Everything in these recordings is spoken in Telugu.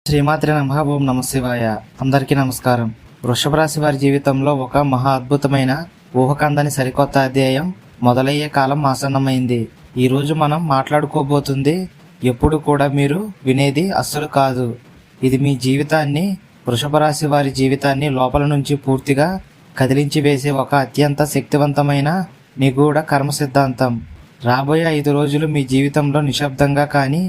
శ్రీమాత్రి నమః. ఓం నమ శివాయ. అందరికీ నమస్కారం. వృషభ రాశి వారి జీవితంలో ఒక మహా అద్భుతమైన ఊహకందని సరికొత్త అధ్యాయం మొదలయ్యే కాలం ఆసన్నమైంది. ఈరోజు మనం మాట్లాడుకోబోతుంది ఎప్పుడు కూడా మీరు వినేది అస్సలు కాదు. ఇది మీ జీవితాన్ని, వృషభ రాశి వారి జీవితాన్ని లోపల నుంచి పూర్తిగా కదిలించి వేసే ఒక అత్యంత శక్తివంతమైన నిగూఢ కర్మ సిద్ధాంతం. రాబోయే 5 రోజులు మీ జీవితంలో నిశ్శబ్దంగా కానీ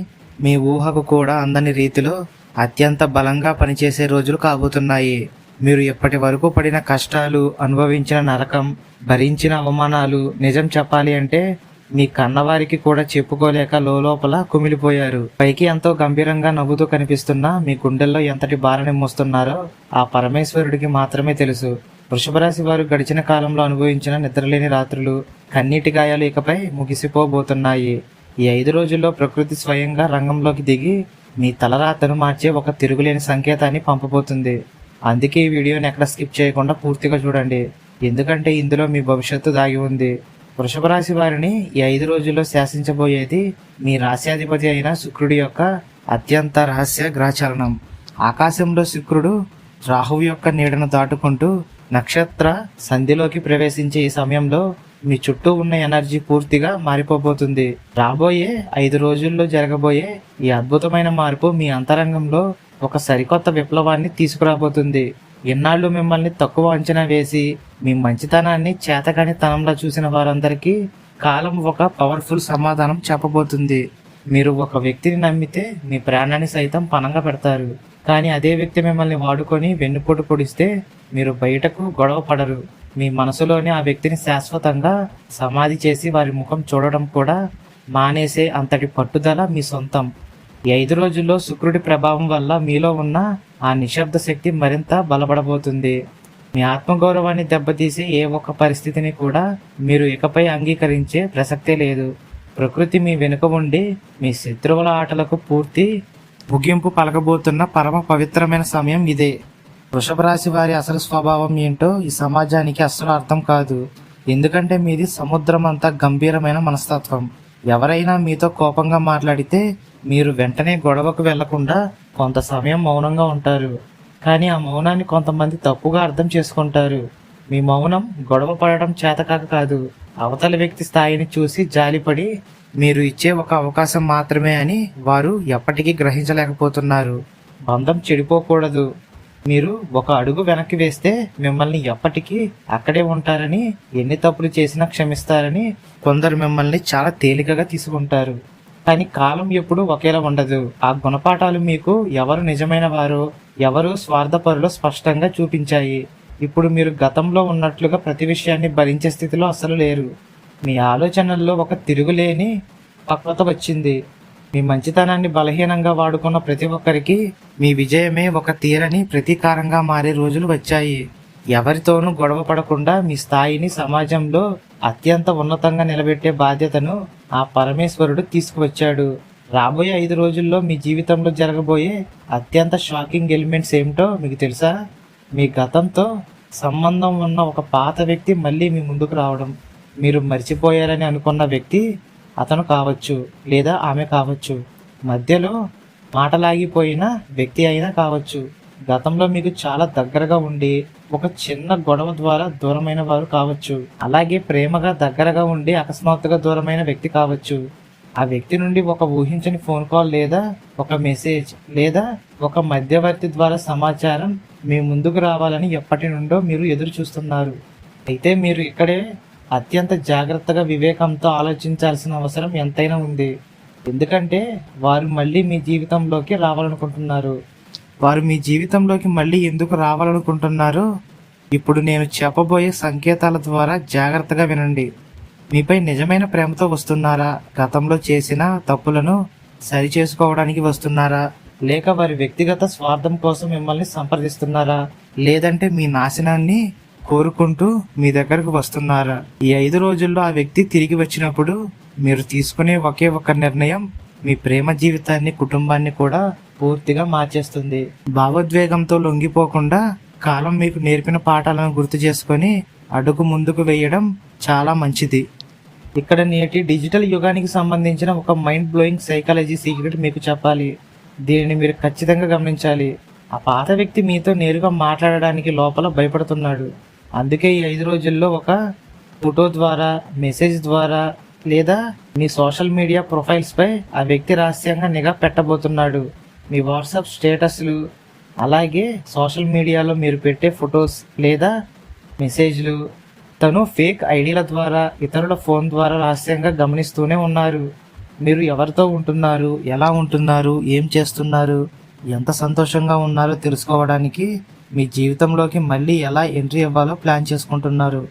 మీ ఊహకు కూడా అందని రీతిలో అత్యంత బలంగా పనిచేసే రోజులు కాబోతున్నాయి. మీరు ఎప్పటి వరకు పడిన కష్టాలు, అనుభవించిన నరకం, భరించిన అవమానాలు నిజం చెప్పాలి అంటే మీ కన్నవారికి కూడా చెప్పుకోలేక లోపల కుమిలిపోయారు. పైకి ఎంతో గంభీరంగా నవ్వుతూ కనిపిస్తున్నా మీ గుండెల్లో ఎంతటి భారాన్ని మోస్తున్నారో ఆ పరమేశ్వరుడికి మాత్రమే తెలుసు. వృషభ రాశి వారు గడిచిన కాలంలో అనుభవించిన నిద్రలేని రాత్రులు, కన్నీటి గాయాలు ఇకపై ముగిసిపోబోతున్నాయి. ఈ 5 రోజుల్లో ప్రకృతి స్వయంగా రంగంలోకి దిగి మీ తలరాతను మార్చే ఒక తిరుగులేని సంకేతాన్ని పంపబోతుంది. అందుకే ఈ వీడియోని ఎక్కడ స్కిప్ చేయకుండా పూర్తిగా చూడండి, ఎందుకంటే ఇందులో మీ భవిష్యత్తు దాగి ఉంది. వృషభ రాశి వారిని ఈ 5 రోజుల్లో శాసించబోయేది మీ రాశ్యాధిపతి అయిన శుక్రుడి యొక్క అత్యంత రహస్య గ్రహచలనం. ఆకాశంలో శుక్రుడు రాహువు యొక్క నీడను దాటుకుంటూ నక్షత్ర సంధిలోకి ప్రవేశించే ఈ సమయంలో మీ చుట్టూ ఉన్న ఎనర్జీ పూర్తిగా మారిపోబోతుంది. రాబోయే 5 రోజుల్లో జరగబోయే ఈ అద్భుతమైన మార్పు మీ అంతరంగంలో ఒక సరికొత్త విప్లవాన్ని తీసుకురాబోతుంది. ఎన్నాళ్ళు మిమ్మల్ని తక్కువ అంచనా వేసి మీ మంచితనాన్ని చేతకాని తనంలో చూసిన వారందరికీ కాలం ఒక పవర్ఫుల్ సమాధానం చెప్పబోతుంది. మీరు ఒక వ్యక్తిని నమ్మితే మీ ప్రాణాన్ని సైతం పణంగా పెడతారు, కానీ అదే వ్యక్తి మిమ్మల్ని వాడుకొని వెన్నుపోటు పొడిస్తే మీరు బయటకు గొడవ పడరు. మీ మనసులోనే ఆ వ్యక్తిని శాశ్వతంగా సమాధి చేసి వారి ముఖం చూడడం కూడా మానేసే అంతటి పట్టుదల మీ సొంతం. ఈ 5 రోజుల్లో శుక్రుడి ప్రభావం వల్ల మీలో ఉన్న ఆ నిశ్శబ్ద శక్తి మరింత బలపడబోతుంది. మీ ఆత్మగౌరవాన్ని దెబ్బతీసే ఏ ఒక్క పరిస్థితిని కూడా మీరు ఇకపై అంగీకరించే ప్రసక్తే లేదు. ప్రకృతి మీ వెనుక ఉండి మీ శత్రువుల ఆటలకు పూర్తి ముగింపు పలకబోతున్న పరమ పవిత్రమైన సమయం ఇదే. వృషభ రాశి వారి అసలు స్వభావం ఏంటో ఈ సమాజానికి అస్సలు అర్థం కాదు, ఎందుకంటే మీది సముద్రం అంత గంభీరమైన మనస్తత్వం. ఎవరైనా మీతో కోపంగా మాట్లాడితే మీరు వెంటనే గొడవకు వెళ్లకుండా కొంత సమయం మౌనంగా ఉంటారు, కానీ ఆ మౌనాన్ని కొంతమంది తప్పుగా అర్థం చేసుకుంటారు. మీ మౌనం గొడవ పడడం చేతకాక కాదు, అవతల వ్యక్తి స్థాయిని చూసి జాలిపడి మీరు ఇచ్చే ఒక అవకాశం మాత్రమే అని వారు ఎప్పటికీ గ్రహించలేకపోతున్నారు. బంధం చెడిపోకూడదు. మీరు ఒక అడుగు వెనక్కి వేస్తే మిమ్మల్ని ఎప్పటికీ అక్కడే ఉంటారని, ఎన్ని తప్పులు చేసినా క్షమిస్తారని కొందరు మిమ్మల్ని చాలా తేలికగా తీసుకుంటారు. కానీ కాలం ఎప్పుడు ఒకేలా ఉండదు. ఆ గుణపాఠాలు మీకు ఎవరు నిజమైన వారో, ఎవరు స్వార్థపరులో స్పష్టంగా చూపించాయి. ఇప్పుడు మీరు గతంలో ఉన్నట్లుగా ప్రతి విషయాన్ని భరించే స్థితిలో అస్సలు లేరు. మీ ఆలోచనల్లో ఒక తిరుగులేని పక్వత వచ్చింది. మీ మంచితనాన్ని బలహీనంగా వాడుకున్న ప్రతి ఒక్కరికి మీ విజయమే ఒక తీరని ప్రతీకారంగా మారే రోజులు వచ్చాయి. ఎవరితోనూ గొడవ పడకుండా మీ స్థాయిని సమాజంలో అత్యంత ఉన్నతంగా నిలబెట్టే బాధ్యతను ఆ పరమేశ్వరుడు తీసుకువచ్చాడు. రాబోయే 5 రోజుల్లో మీ జీవితంలో జరగబోయే అత్యంత షాకింగ్ ఎలిమెంట్స్ ఏమిటో మీకు తెలుసా? మీ గతంతో సంబంధం ఉన్న ఒక పాత వ్యక్తి మళ్ళీ మీ ముందుకు రావడం. మీరు మర్చిపోయారని అనుకున్న వ్యక్తి అతను కావచ్చు, లేదా ఆమె కావచ్చు. మధ్యలో మాటలాగిపోయిన వ్యక్తి అయినా కావచ్చు. గతంలో మీకు చాలా దగ్గరగా ఉండి ఒక చిన్న గొడవ ద్వారా దూరమైన వారు కావచ్చు. అలాగే ప్రేమగా దగ్గరగా ఉండి అకస్మాత్తుగా దూరమైన వ్యక్తి కావచ్చు. ఆ వ్యక్తి నుండి ఒక ఊహించని ఫోన్ కాల్, లేదా ఒక మెసేజ్, లేదా ఒక మధ్యవర్తి ద్వారా సమాచారం మీ ముందుకు రావాలని ఎప్పటి నుండో మీరు ఎదురు చూస్తున్నారు. అయితే మీరు ఇక్కడే అత్యంత జాగ్రత్తగా, వివేకంతో ఆలోచించాల్సిన అవసరం ఎంతైనా ఉంది. ఎందుకంటే వారు మళ్ళీ మీ జీవితంలోకి రావాలనుకుంటున్నారు. వారు మీ జీవితంలోకి మళ్ళీ ఎందుకు రావాలనుకుంటున్నారో ఇప్పుడు నేను చెప్పబోయే సంకేతాల ద్వారా జాగ్రత్తగా వినండి. మీపై నిజమైన ప్రేమతో వస్తున్నారా? గతంలో చేసిన తప్పులను సరిచేసుకోవడానికి వస్తున్నారా? లేక వారి వ్యక్తిగత స్వార్థం కోసం మిమ్మల్ని సంప్రదిస్తున్నారా? లేదంటే మీ నాశనాన్ని కోరుకుంటూ మీ దగ్గరకు వస్తున్నారా? ఈ 5 రోజుల్లో ఆ వ్యక్తి తిరిగి వచ్చినప్పుడు మీరు తీసుకునే ఒకే ఒక నిర్ణయం మీ ప్రేమ జీవితాన్ని, కుటుంబాన్ని కూడా పూర్తిగా మార్చేస్తుంది. భావోద్వేగంతో లొంగిపోకుండా కాలం మీకు నేర్పిన పాఠాలను గుర్తు చేసుకొని అడుగు ముందుకు వేయడం చాలా మంచిది. ఇక్కడ నేటి డిజిటల్ యుగానికి సంబంధించిన ఒక మైండ్ బ్లోయింగ్ సైకాలజీ సీక్రెట్ మీకు చెప్పాలి. దీనిని మీరు ఖచ్చితంగా గమనించాలి. ఆ పాత వ్యక్తి మీతో నేరుగా మాట్లాడడానికి లోపల భయపడుతున్నాడు. అందుకే ఈ 5 రోజుల్లో ఒక ఫోటో ద్వారా, మెసేజ్ ద్వారా లేదా మీ సోషల్ మీడియా ప్రొఫైల్స్పై ఆ వ్యక్తి రహస్యంగా నిఘా పెట్టబోతున్నాడు. మీ వాట్సాప్ స్టేటస్లు, అలాగే సోషల్ మీడియాలో మీరు పెట్టే ఫొటోస్ లేదా మెసేజ్లు తను ఫేక్ ఐడీల ద్వారా, ఇతరుల ఫోన్ ద్వారా రహస్యంగా గమనిస్తూనే ఉన్నారు. మీరు ఎవరితో ఉంటున్నారు, ఎలా ఉంటున్నారు, ఏం చేస్తున్నారు, ఎంత సంతోషంగా ఉన్నారో తెలుసుకోవడానికి మీ జీవితంలోకి మళ్ళీ ఎలా ఎంట్రీ ఇవ్వాలో ప్లాన్ చేసుకుంటున్నారు.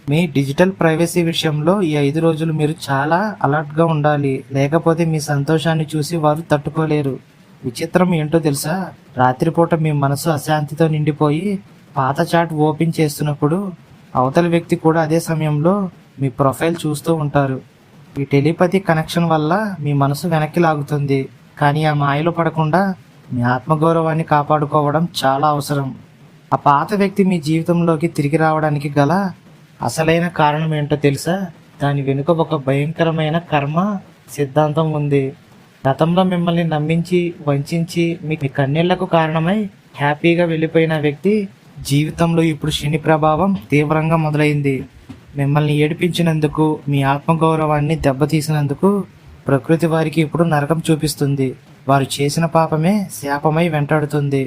మీ డిజిటల్ ప్రైవసీ విషయంలో ఈ 5 రోజులు మీరు చాలా అలర్ట్గా ఉండాలి. లేకపోతే మీ సంతోషాన్ని చూసి వారు తట్టుకోలేరు. విచిత్రం ఏంటో తెలుసా? రాత్రిపూట మీ మనసు అశాంతితో నిండిపోయి పాత చాట్ ఓపెన్ చేస్తున్నప్పుడు అవతల వ్యక్తి కూడా అదే సమయంలో మీ ప్రొఫైల్ చూస్తూ ఉంటారు. ఈ టెలిపతి కనెక్షన్ వల్ల మీ మనసు వెనక్కి లాగుతుంది. కానీ ఆ మాయలో పడకుండా మీ ఆత్మగౌరవాన్ని కాపాడుకోవడం చాలా అవసరం. ఆ పాత వ్యక్తి మీ జీవితంలోకి తిరిగి రావడానికి గల అసలైన కారణం ఏంటో తెలుసా? దాని వెనుక ఒక భయంకరమైన కర్మ సిద్ధాంతం ఉంది. గతంలో మిమ్మల్ని నమ్మించి, వంచి మీ కన్నీళ్లకు కారణమై హ్యాపీగా వెళ్ళిపోయిన వ్యక్తి జీవితంలో ఇప్పుడు శని ప్రభావం తీవ్రంగా మొదలైంది. మిమ్మల్ని ఏడిపించినందుకు, మీ ఆత్మగౌరవాన్ని దెబ్బతీసినందుకు ప్రకృతి వారికి ఇప్పుడు నరకం చూపిస్తుంది. వారు చేసిన పాపమే శాపమై వెంటాడుతుంది.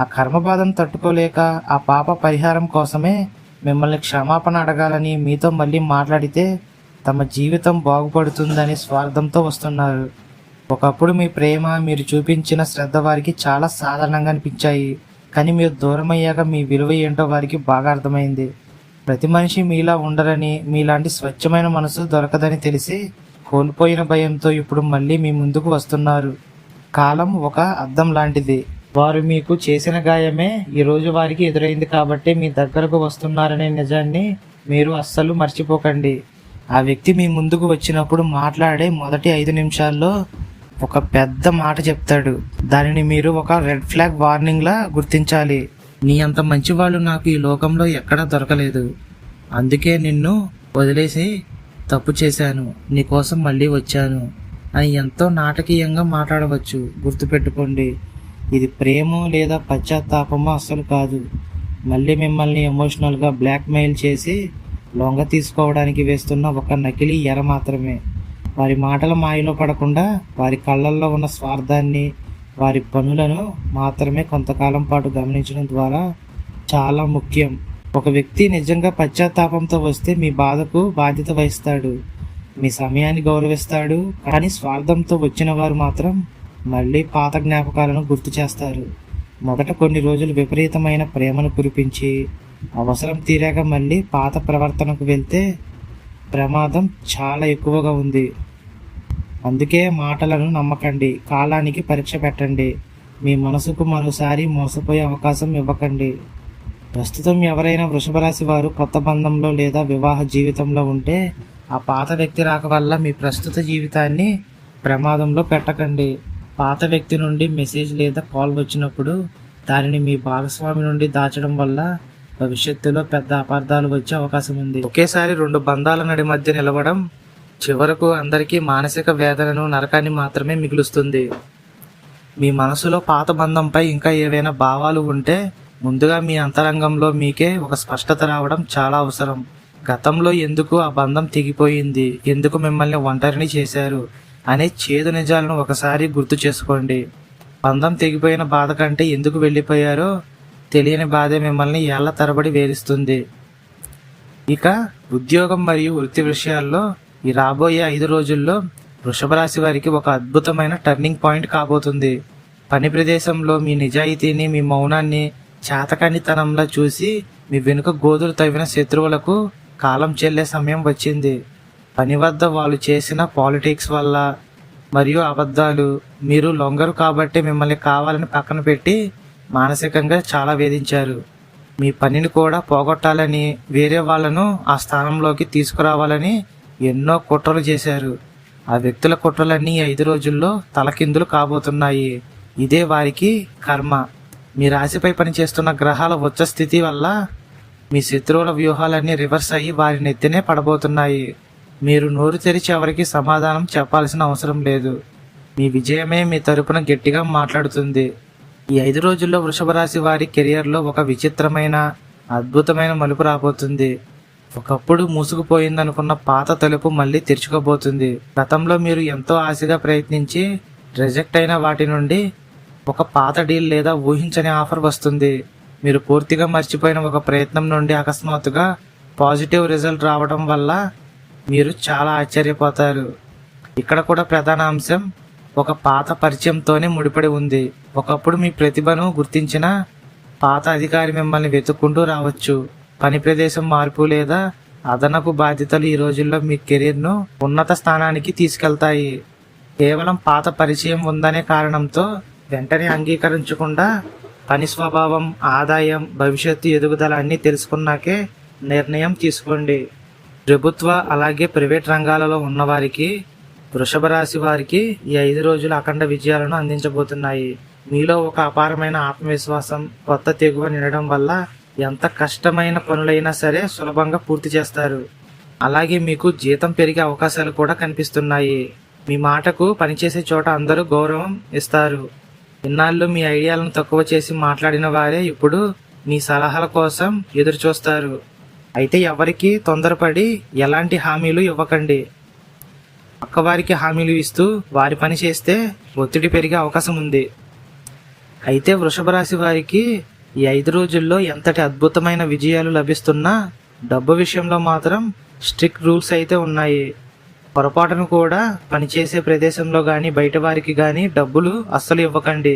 ఆ కర్మబాధను తట్టుకోలేక ఆ పాప పరిహారం కోసమే మిమ్మల్ని క్షమాపణ అడగాలని మీతో మళ్ళీ మాట్లాడితే తమ జీవితం బాగుపడుతుందని స్వార్థంతో వస్తున్నారు. ఒకప్పుడు మీ ప్రేమ, మీరు చూపించిన శ్రద్ధ వారికి చాలా సాధారణంగా అనిపించాయి. కానీ మీరు దూరం అయ్యాక మీ విలువ ఏంటో వారికి బాగా అర్థమైంది. ప్రతి మనిషి మీలా ఉండరని, మీలాంటి స్వచ్ఛమైన మనసు దొరకదని తెలిసి కోల్పోయిన భయంతో ఇప్పుడు మళ్ళీ మీ ముందుకు వస్తున్నారు. కాలం ఒక అద్దం లాంటిది. వారు మీకు చేసిన గాయమే ఈరోజు వారికి ఎదురైంది కాబట్టి మీ దగ్గరకు వస్తున్నారనే నిజాన్ని మీరు అస్సలు మర్చిపోకండి. ఆ వ్యక్తి మీ ముందుకు వచ్చినప్పుడు మాట్లాడే మొదటి 5 నిమిషాల్లో ఒక పెద్ద మాట చెప్తాడు. దానిని మీరు ఒక రెడ్ ఫ్లాగ్ వార్నింగ్లా గుర్తించాలి. నీ అంత మంచివాళ్ళు నాకు ఈ లోకంలో ఎక్కడా దొరకలేదు. అందుకే నిన్ను వదిలేసి తప్పు చేశాను, నీకోసం మళ్ళీ వచ్చాను అని ఎంతో నాటకీయంగా మాట్లాడవచ్చు. గుర్తుపెట్టుకోండి, ఇది ప్రేమో లేదా పశ్చాత్తాపమో అస్సలు కాదు. మళ్ళీ మిమ్మల్ని ఎమోషనల్గా బ్లాక్మెయిల్ చేసి లొంగ తీసుకోవడానికి వేస్తున్న ఒక నకిలీ ఎర మాత్రమే. వారి మాటల మాయలో పడకుండా వారి కళ్ళల్లో ఉన్న స్వార్థాన్ని, వారి పనులను మాత్రమే కొంతకాలం పాటు గమనించడం ద్వారా చాలా ముఖ్యం. ఒక వ్యక్తి నిజంగా పశ్చాత్తాపంతో వస్తే మీ బాధకు బాధ్యత వహిస్తాడు, మీ సమయాన్ని గౌరవిస్తాడు. కానీ స్వార్థంతో వచ్చిన వారు మాత్రం మళ్ళీ పాత జ్ఞాపకాలను గుర్తు చేస్తారు. మొదట కొన్ని రోజులు విపరీతమైన ప్రేమను కురిపించి అవసరం తీరాక మళ్ళీ పాత ప్రవర్తనకు వెళ్తే ప్రమాదం చాలా ఎక్కువగా ఉంది. అందుకే మాటలను నమ్మకండి, కాలానికి పరీక్ష పెట్టండి. మీ మనసుకు మరోసారి మోసపోయే అవకాశం ఇవ్వకండి. ప్రస్తుతం ఎవరైనా వృషభ రాశి వారు కొత్త బంధంలో లేదా వివాహ జీవితంలో ఉంటే ఆ పాత వ్యక్తి రాక వల్ల మీ ప్రస్తుత జీవితాన్ని ప్రమాదంలో పెట్టకండి. పాత వ్యక్తి నుండి మెసేజ్ లేదా కాల్ వచ్చినప్పుడు దానిని మీ భాగస్వామి నుండి దాచడం వల్ల భవిష్యత్తులో పెద్ద అపార్థాలు వచ్చే అవకాశం ఉంది. ఒకేసారి 2 బంధాల నడి మధ్య నిలవడం చివరకు అందరికీ మానసిక వేదనను, నరకాన్ని మాత్రమే మిగులుస్తుంది. మీ మనసులో పాత బంధంపై ఇంకా ఏవైనా భావాలు ఉంటే ముందుగా మీ అంతరంగంలో మీకే ఒక స్పష్టత రావడం చాలా అవసరం. గతంలో ఎందుకు ఆ బంధం తెగిపోయింది, ఎందుకు మిమ్మల్ని ఒంటరిని చేశారు అనే చేదు నిజాలను ఒకసారి గుర్తు చేసుకోండి. బంధం తెగిపోయిన బాధ కంటే ఎందుకు వెళ్ళిపోయారో తెలియని బాధే మిమ్మల్ని ఏళ్ల తరబడి వేధిస్తుంది. ఇక ఉద్యోగం మరియు వృత్తి విషయాల్లో ఈ రాబోయే 5 రోజుల్లో వృషభ రాశి వారికి ఒక అద్భుతమైన టర్నింగ్ పాయింట్ కాబోతుంది. పని ప్రదేశంలో మీ నిజాయితీని, మీ మౌనాన్ని చేతకానితనంలా చూసి మీ వెనుక గోతులు తవ్విన శత్రువులకు కాలం చెల్లే సమయం వచ్చింది. పని వద్ద వాళ్ళు చేసిన పాలిటిక్స్ వల్ల మరియు అబద్ధాలు మీరు లొంగరు కాబట్టి మిమ్మల్ని కావాలని పక్కన పెట్టి మానసికంగా చాలా వేధించారు. మీ పనిని కూడా పోగొట్టాలని, వేరే వాళ్ళను ఆ స్థానంలోకి తీసుకురావాలని ఎన్నో కుట్రలు చేశారు. ఆ వ్యక్తుల కుట్రలన్నీ 5 రోజుల్లో తలకిందులు కాబోతున్నాయి. ఇదే వారికి కర్మ. మీ రాశిపై పనిచేస్తున్న గ్రహాల ఉచ్చ స్థితి వల్ల మీ శత్రువుల వ్యూహాలన్నీ రివర్స్ అయ్యి వారి నెత్తినే పడబోతున్నాయి. మీరు నోరు తెరిచి ఎవరికి సమాధానం చెప్పాల్సిన అవసరం లేదు. మీ విజయమే మీ తరపున గట్టిగా మాట్లాడుతుంది. ఈ 5 రోజుల్లో వృషభ రాశి వారి కెరియర్లో ఒక విచిత్రమైన అద్భుతమైన మలుపు రాబోతుంది. ఒకప్పుడు మూసుకుపోయిందనుకున్న పాత తలుపు మళ్ళీ తెరుచుకోబోతుంది. గతంలో మీరు ఎంతో ఆశగా ప్రయత్నించి రిజెక్ట్ అయిన వాటి నుండి ఒక పాత డీల్ లేదా ఊహించని ఆఫర్ వస్తుంది. మీరు పూర్తిగా మర్చిపోయిన ఒక ప్రయత్నం నుండి అకస్మాత్తుగా పాజిటివ్ రిజల్ట్ రావడం వల్ల మీరు చాలా ఆశ్చర్యపోతారు. ఇక్కడ కూడా ప్రధాన అంశం ఒక పాత పరిచయంతోనే ముడిపడి ఉంది. ఒకప్పుడు మీ ప్రతిభను గుర్తించిన పాత అధికారి మిమ్మల్ని వెతుక్కుంటూ రావచ్చు. పని ప్రదేశం మార్పు లేదా అదనపు బాధ్యతలు ఈ రోజుల్లో మీ కెరీర్ను ఉన్నత స్థానానికి తీసుకెళ్తాయి. కేవలం పాత పరిచయం ఉందనే కారణంతో వెంటనే అంగీకరించకుండా పని స్వభావం, ఆదాయం, భవిష్యత్తు ఎదుగుదల అన్నీ తెలుసుకున్నాకే నిర్ణయం తీసుకోండి. ప్రభుత్వ అలాగే ప్రైవేట్ రంగాలలో ఉన్నవారికి, వృషభ రాశి వారికి ఈ 5 రోజులు అఖండ విజయాలను అందించబోతున్నాయి. మీలో ఒక అపారమైన ఆత్మవిశ్వాసం, కొత్త తెగువ నిండడం వల్ల ఎంత కష్టమైన పనులైనా సరే సులభంగా పూర్తి చేస్తారు. అలాగే మీకు జీతం పెరిగే అవకాశాలు కూడా కనిపిస్తున్నాయి. మీ మాటకు పనిచేసే చోట అందరూ గౌరవం ఇస్తారు. ఇన్నాళ్ళు మీ ఐడియాలను తక్కువ చేసి మాట్లాడిన వారే ఇప్పుడు మీ సలహాల కోసం ఎదురు చూస్తారు. అయితే ఎవరికి తొందరపడి ఎలాంటి హామీలు ఇవ్వకండి. పక్కవారికి హామీలు ఇస్తూ వారి పని చేస్తే ఒత్తిడి పెరిగే అవకాశం ఉంది. అయితే వృషభ రాశి వారికి ఈ 5 రోజుల్లో ఎంతటి అద్భుతమైన విజయాలు లభిస్తున్నా డబ్బు విషయంలో మాత్రం స్ట్రిక్ట్ రూల్స్ అయితే ఉన్నాయి. పొరపాటును కూడా పనిచేసే ప్రదేశంలో కానీ బయట వారికి కానీ డబ్బులు అస్సలు ఇవ్వకండి.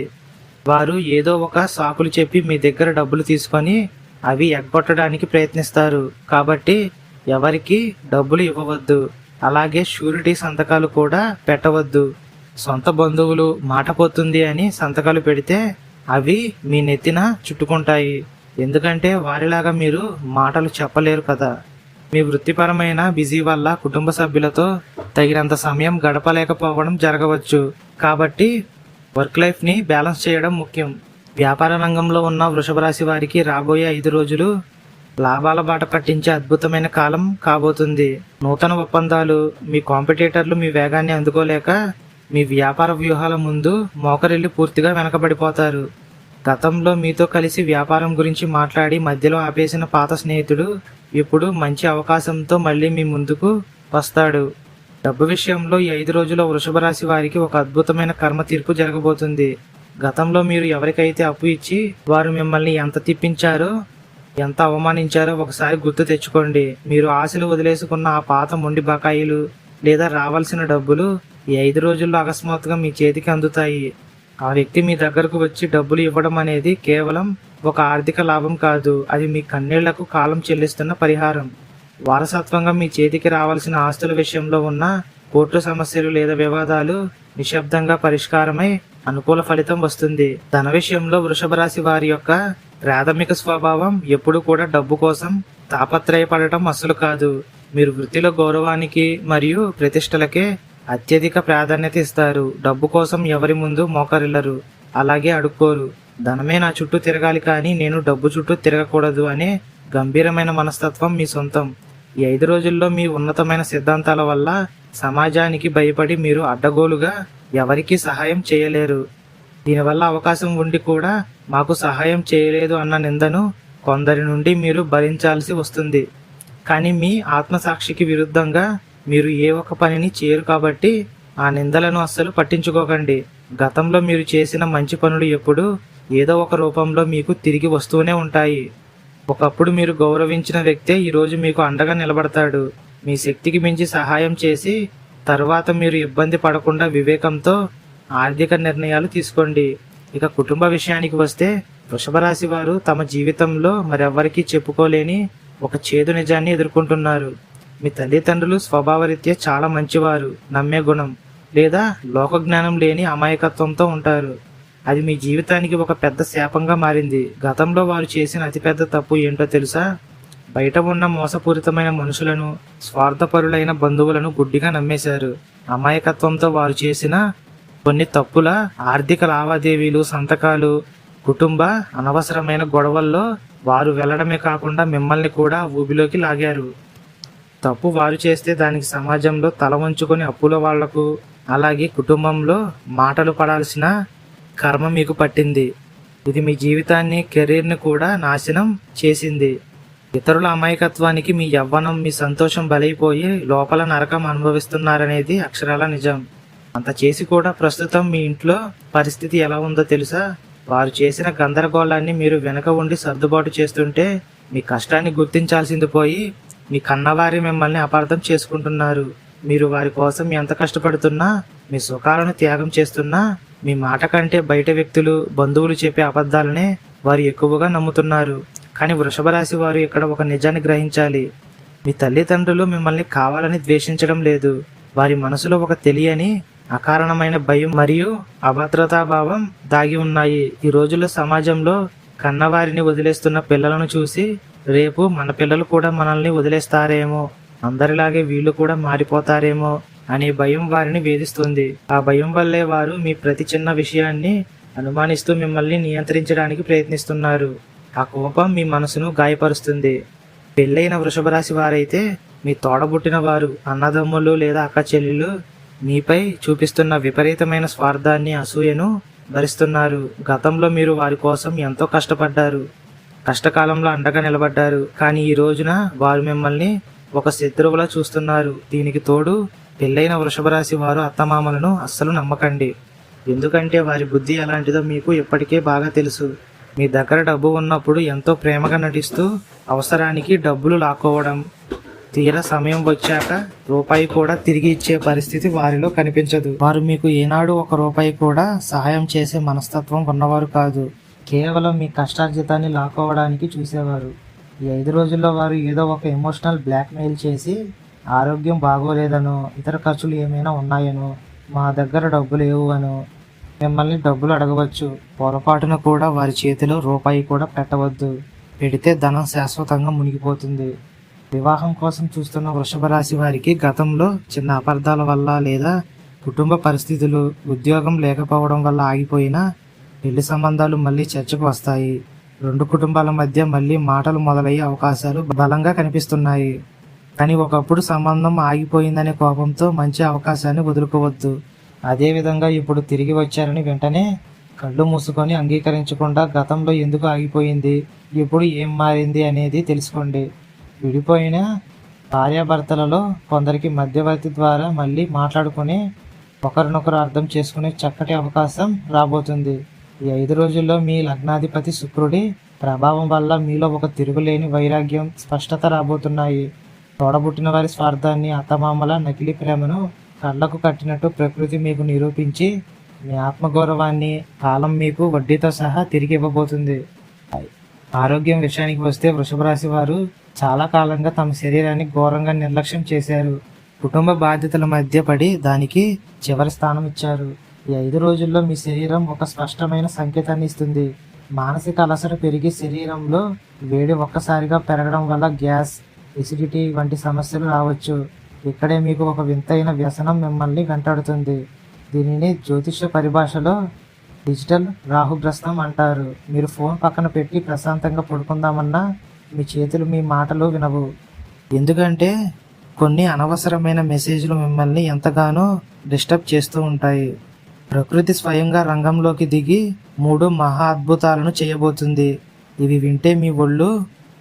వారు ఏదో ఒక సాకులు చెప్పి మీ దగ్గర డబ్బులు తీసుకొని అవి ఎగ్గొట్టడానికి ప్రయత్నిస్తారు. కాబట్టి ఎవరికి డబ్బులు ఇవ్వవద్దు. అలాగే షూరిటీ సంతకాలు కూడా పెట్టవద్దు. సొంత బంధువులు మాట పోతుంది అని సంతకాలు పెడితే అవి మీ నెత్తిన చుట్టుకుంటాయి. ఎందుకంటే వారిలాగా మీరు మాటలు చెప్పలేరు కదా. మీ వృత్తిపరమైన బిజీ వల్ల కుటుంబ సభ్యులతో తగినంత సమయం గడపలేకపోవడం జరగవచ్చు. కాబట్టి వర్క్ లైఫ్ని బ్యాలెన్స్ చేయడం ముఖ్యం. వ్యాపార రంగంలో ఉన్న వృషభ రాశి వారికి రాబోయే 5 రోజులు లాభాల బాట పట్టించే అద్భుతమైన కాలం కాబోతుంది. నూతన ఒప్పందాలు, మీ కాంపిటీటర్లు మీ వేగాన్ని అందుకోలేక మీ వ్యాపార వ్యూహాల ముందు మోకరిల్లి పూర్తిగా వెనకబడిపోతారు. గతంలో మీతో కలిసి వ్యాపారం గురించి మాట్లాడి మధ్యలో ఆపేసిన పాత స్నేహితుడు ఇప్పుడు మంచి అవకాశంతో మళ్ళీ మీ ముందుకు వస్తాడు. డబ్బు విషయంలో ఈ 5 రోజుల వృషభ రాశి వారికి ఒక అద్భుతమైన కర్మ తీర్పు జరగబోతుంది. గతంలో మీరు ఎవరికైతే అప్పు ఇచ్చి వారు మిమ్మల్ని ఎంత తిప్పించారో, ఎంత అవమానించారో ఒకసారి గుర్తు తెచ్చుకోండి. మీరు ఆశలు వదిలేసుకున్న ఆ పాత మొండి బకాయిలు లేదా రావాల్సిన డబ్బులు ఈ 5 రోజుల్లో అకస్మాత్తుగా మీ చేతికి అందుతాయి. ఆ వ్యక్తి మీ దగ్గరకు వచ్చి డబ్బులు ఇవ్వడం అనేది కేవలం ఒక ఆర్థిక లాభం కాదు, అది మీ కన్నీళ్లకు కాలం చెల్లిస్తున్న పరిహారం. వారసత్వంగా మీ చేతికి రావాల్సిన ఆస్తుల విషయంలో ఉన్న కోర్టు సమస్యలు లేదా వివాదాలు నిశ్శబ్దంగా పరిష్కారమై అనుకూల ఫలితం వస్తుంది. ధన విషయంలో వృషభ రాశి వారి యొక్క ప్రాథమిక స్వభావం ఎప్పుడు కూడా డబ్బు కోసం తాపత్రయపడటం అస్సలు కాదు. మీరు వృత్తిలో గౌరవానికి మరియు ప్రతిష్టలకే అత్యధిక ప్రాధాన్యత ఇస్తారు. డబ్బు కోసం ఎవరి ముందు మోకరిల్లరు, అలాగే అడుక్కోరు. ధనమే నా చుట్టూ తిరగాలి కానీ నేను డబ్బు చుట్టూ తిరగకూడదు అనే గంభీరమైన మనస్తత్వం మీ సొంతం. ఈ 5 రోజుల్లో మీ ఉన్నతమైన సిద్ధాంతాల వల్ల సమాజానికి భయపడి మీరు అడ్డగోలుగా ఎవరికీ సహాయం చేయలేరు. దీనివల్ల అవకాశం ఉండి కూడా మాకు సహాయం చేయలేదు అన్న నిందను కొందరి నుండి మీరు భరించాల్సి వస్తుంది. కానీ మీ ఆత్మసాక్షికి విరుద్ధంగా మీరు ఏ ఒక్క పనిని చేయరు కాబట్టి ఆ నిందలను అస్సలు పట్టించుకోకండి. గతంలో మీరు చేసిన మంచి పనులు ఎప్పుడూ ఏదో ఒక రూపంలో మీకు తిరిగి వస్తూనే ఉంటాయి. ఒకప్పుడు మీరు గౌరవించిన వ్యక్తే ఈరోజు మీకు అండగా నిలబడతాడు. మీ శక్తికి మించి సహాయం చేసి తర్వాత మీరు ఇబ్బంది పడకుండా వివేకంతో ఆర్థిక నిర్ణయాలు తీసుకోండి. ఇక కుటుంబ విషయానికి వస్తే వృషభ రాశి వారు తమ జీవితంలో మరెవ్వరికీ చెప్పుకోలేని ఒక చేదు నిజాన్ని ఎదుర్కొంటున్నారు. మీ తల్లిదండ్రులు స్వభావరీత్యా చాలా మంచివారు, నమ్మే గుణం లేదా లోకజ్ఞానం లేని అమాయకత్వంతో ఉంటారు. అది మీ జీవితానికి ఒక పెద్ద శాపంగా మారింది. గతంలో వారు చేసిన అతిపెద్ద తప్పు ఏంటో తెలుసా? బయట ఉన్న మోసపూరితమైన మనుషులను, స్వార్థపరులైన బంధువులను గుడ్డిగా నమ్మేశారు. అమాయకత్వంతో వారు చేసిన కొన్ని తప్పుల ఆర్థిక లావాదేవీలు, సంతకాలు, కుటుంబ అనవసరమైన గొడవల్లో వారు వెళ్లడమే కాకుండా మిమ్మల్ని కూడా ఊబిలోకి లాగారు. తప్పు వారు చేస్తే దానికి సమాజంలో తల వంచుకొని అప్పుల వాళ్లకు అలాగే కుటుంబంలో మాటలు పడాల్సిన కర్మ మీకు పట్టింది. ఇది మీ జీవితాన్ని, కెరీర్ని కూడా నాశనం చేసింది. ఇతరుల అమాయకత్వానికి మీ యవ్వనం, మీ సంతోషం బలైపోయి లోపల నరకం అనుభవిస్తున్నారనేది అక్షరాల నిజం. అంత చేసి కూడా ప్రస్తుతం మీ ఇంట్లో పరిస్థితి ఎలా ఉందో తెలుసా? వారు చేసిన గందరగోళాన్ని మీరు వెనక ఉండి సర్దుబాటు చేస్తుంటే మీ కష్టాన్ని గుర్తించాల్సింది పోయి మీ కన్నవారి మిమ్మల్ని అపార్థం చేసుకుంటున్నారు. మీరు వారి కోసం ఎంత కష్టపడుతున్నా, మీ సుఖాలను త్యాగం చేస్తున్నా, మీ మాట కంటే బయట వ్యక్తులు, బంధువులు చెప్పే అబద్ధాలనే వారు ఎక్కువగా నమ్ముతున్నారు. కానీ వృషభ రాశి వారు ఇక్కడ ఒక నిజాన్ని గ్రహించాలి. మీ తల్లిదండ్రులు మిమ్మల్ని కావాలని ద్వేషించడం లేదు. వారి మనసులో ఒక తెలియని, అకారణమైన భయం మరియు అభద్రతాభావం దాగి ఉన్నాయి. ఈ రోజుల్లో సమాజంలో కన్నవారిని వదిలేస్తున్న పిల్లలను చూసి రేపు మన పిల్లలు కూడా మనల్ని వదిలేస్తారేమో, అందరిలాగే వీళ్ళు కూడా మారిపోతారేమో అనే భయం వారిని వేధిస్తుంది. ఆ భయం వల్లే వారు మీ ప్రతి చిన్న విషయాన్ని అనుమానిస్తూ మిమ్మల్ని నియంత్రించడానికి ప్రయత్నిస్తున్నారు. ఆ కోపం మీ మనసును గాయపరుస్తుంది. పెళ్ళైన వృషభ రాశి వారైతే మీ తోడబుట్టిన వారు, అన్నదమ్ములు లేదా అక్క చెల్లెళ్ళు మీపై చూపిస్తున్న విపరీతమైన స్వార్థాన్ని, అసూయను భరిస్తున్నారు. గతంలో మీరు వారి కోసం ఎంతో కష్టపడ్డారు, కష్టకాలంలో అండగా నిలబడ్డారు. కానీ ఈ రోజున వారు మిమ్మల్ని ఒక శత్రువులా చూస్తున్నారు. దీనికి తోడు పెళ్ళైన వృషభ రాశి వారు అత్తమామలను అస్సలు నమ్మకండి. ఎందుకంటే వారి బుద్ధి ఎలాంటిదో మీకు ఇప్పటికే బాగా తెలుసు. మీ దగ్గర డబ్బు ఉన్నప్పుడు ఎంతో ప్రేమగా నటిస్తూ అవసరానికి డబ్బులు లాక్కోవడం, తీరా సమయం వచ్చాక రూపాయి కూడా తిరిగి ఇచ్చే పరిస్థితి వారిలో కనిపించదు. వారు మీకు ఏనాడు ఒక రూపాయి కూడా సహాయం చేసే మనస్తత్వం ఉన్నవారు కాదు. కేవలం మీ కష్టార్జితాన్ని లాక్కోవడానికి చూసేవారు. ఈ 5 రోజుల్లో వారు ఏదో ఒక ఎమోషనల్ బ్లాక్మెయిల్ చేసి ఆరోగ్యం బాగోలేదనో, ఇతర ఖర్చులు ఏమైనా ఉన్నాయనో, మా దగ్గర డబ్బు లేవు అనో మిమ్మల్ని డబ్బులు అడగవచ్చు. పొరపాటున కూడా వారి చేతిలో రూపాయి కూడా పెట్టవద్దు. పెడితే ధనం శాశ్వతంగా మునిగిపోతుంది. వివాహం కోసం చూస్తున్న వృషభ రాశి వారికి గతంలో చిన్న అపార్థాల వల్ల లేదా కుటుంబ పరిస్థితులు, ఉద్యోగం లేకపోవడం వల్ల ఆగిపోయిన పెళ్లి సంబంధాలు మళ్ళీ చర్చకు వస్తాయి. 2 కుటుంబాల మధ్య మళ్ళీ మాటలు మొదలయ్యే అవకాశాలు బలంగా కనిపిస్తున్నాయి. కానీ ఒకప్పుడు సంబంధం ఆగిపోయిందనే కోపంతో మంచి అవకాశాన్ని వదులుకోవద్దు. అదేవిధంగా ఇప్పుడు తిరిగి వచ్చారని వెంటనే కళ్ళు మూసుకొని అంగీకరించకుండా గతంలో ఎందుకు ఆగిపోయింది, ఇప్పుడు ఏం మారింది అనేది తెలుసుకోండి. విడిపోయిన భార్యాభర్తలలో కొందరికి మధ్యవర్తి ద్వారా మళ్ళీ మాట్లాడుకుని ఒకరినొకరు అర్థం చేసుకునే చక్కటి అవకాశం రాబోతుంది. ఈ 5 రోజుల్లో మీ లగ్నాధిపతి శుక్రుడి ప్రభావం వల్ల మీలో ఒక తిరుగులేని వైరాగ్యం, స్పష్టత రాబోతున్నాయి. తోడబుట్టిన వారి స్వార్థాన్ని, అత్తమామల నకిలీ ప్రేమను కళ్ళకు కట్టినట్టు ప్రకృతి మీకు నిరూపించి మీ ఆత్మగౌరవాన్ని కాలం మీకు వడ్డీతో సహా తిరిగి ఇవ్వబోతుంది. ఆరోగ్యం విషయానికి వస్తే వృషభ రాశి వారు చాలా కాలంగా తమ శరీరాన్ని ఘోరంగా నిర్లక్ష్యం చేశారు. కుటుంబ బాధ్యతల మధ్య పడి దానికి చివరి స్థానం ఇచ్చారు. ఈ 5 రోజుల్లో మీ శరీరం ఒక స్పష్టమైన సంకేతాన్ని ఇస్తుంది. మానసిక అలసట పెరిగి శరీరంలో వేడి ఒక్కసారిగా పెరగడం వల్ల గ్యాస్, ఎసిడిటీ వంటి సమస్యలు రావచ్చు. ఇక్కడే మీకు ఒక వింతైన వ్యసనం మిమ్మల్ని వెంటాడుతుంది. దీనిని జ్యోతిష పరిభాషలో డిజిటల్ రాహుగ్రస్తం అంటారు. మీరు ఫోన్ పక్కన పెట్టి ప్రశాంతంగా పడుకుందామన్నా మీ చేతులు మీ మాటలు వినవు. ఎందుకంటే కొన్ని అనవసరమైన మెసేజ్లు మిమ్మల్ని ఎంతగానో డిస్టర్బ్ చేస్తూ ఉంటాయి. ప్రకృతి స్వయంగా రంగంలోకి దిగి 3 మహా అద్భుతాలను చేయబోతుంది. ఇవి వింటే మీ ఒళ్ళు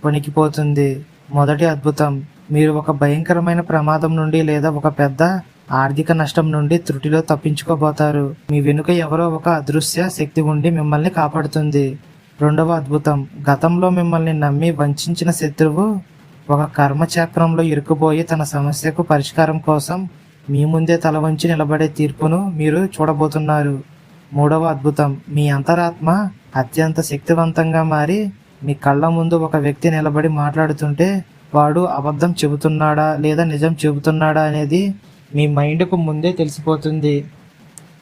వణికిపోతుంది. మొదటి అద్భుతం, మీరు ఒక భయంకరమైన ప్రమాదం నుండి లేదా ఒక పెద్ద ఆర్థిక నష్టం నుండి త్రుటిలో తప్పించుకోబోతారు. మీ వెనుక ఎవరో ఒక అదృశ్య శక్తి ఉండి మిమ్మల్ని కాపాడుతుంది. రెండవ అద్భుతం, గతంలో మిమ్మల్ని నమ్మి వంచిన శత్రువు ఒక కర్మచక్రంలో ఇరుక్కుపోయి తన సమస్యకు పరిష్కారం కోసం మీ ముందే తల వంచి నిలబడే తీర్పును మీరు చూడబోతున్నారు. మూడవ అద్భుతం, మీ అంతరాత్మ అత్యంత శక్తివంతంగా మారి మీ కళ్ళ ముందు ఒక వ్యక్తి నిలబడి మాట్లాడుతుంటే వాడు అబద్ధం చెబుతున్నాడా లేదా నిజం చెబుతున్నాడా అనేది మీ మైండ్కు ముందే తెలిసిపోతుంది.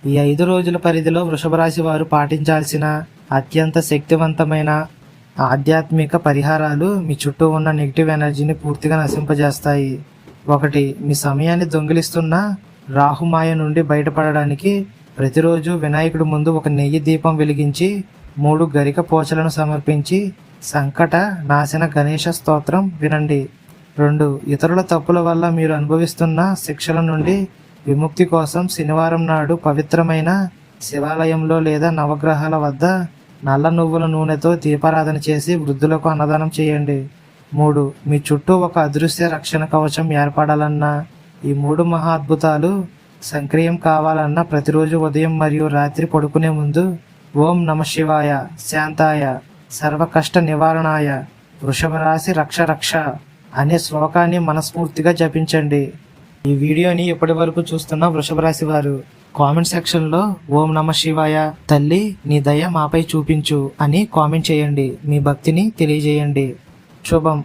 ఈ 5 రోజుల పరిధిలో వృషభ రాశి వారు పాటించాల్సిన అత్యంత శక్తివంతమైన ఆధ్యాత్మిక పరిహారాలు మీ చుట్టూ ఉన్న నెగిటివ్ ఎనర్జీని పూర్తిగా నశింపజేస్తాయి. 1. మీ సమయాన్ని దొంగిలిస్తున్న రాహుమాయ నుండి బయటపడడానికి ప్రతిరోజు వినాయకుడి ముందు ఒక నెయ్యి దీపం వెలిగించి 3 గరిక పోచలను సమర్పించి సంకట నాశన గణేష స్తోత్రం వినండి. 2. ఇతరుల తప్పుల వల్ల మీరు అనుభవిస్తున్న శిక్షల నుండి విముక్తి కోసం శనివారం నాడు పవిత్రమైన శివాలయంలో లేదా నవగ్రహాల వద్ద నల్ల నువ్వుల నూనెతో దీపారాధన చేసి వృద్ధులకు అన్నదానం చేయండి. 3. మీ చుట్టూ ఒక అదృశ్య రక్షణ కవచం ఏర్పడాలన్నా, ఈ 3 మహా అద్భుతాలు సంక్రియం కావాలన్నా ప్రతిరోజు ఉదయం మరియు రాత్రి పడుకునే ముందు ఓం నమ శివాయ, శాంతాయ, సర్వకష్ట నివారణాయ, వృషభ రాశి రక్ష రక్ష అనే శ్లోకాన్ని మనస్ఫూర్తిగా జపించండి. ఈ వీడియోని ఇప్పటి వరకు చూస్తున్న వృషభ రాశి వారు కామెంట్ సెక్షన్ లో ఓం నమ శివాయ, తల్లి నీ దయ మాపై చూపించు అని కామెంట్ చేయండి. మీ భక్తిని తెలియజేయండి. శుభం.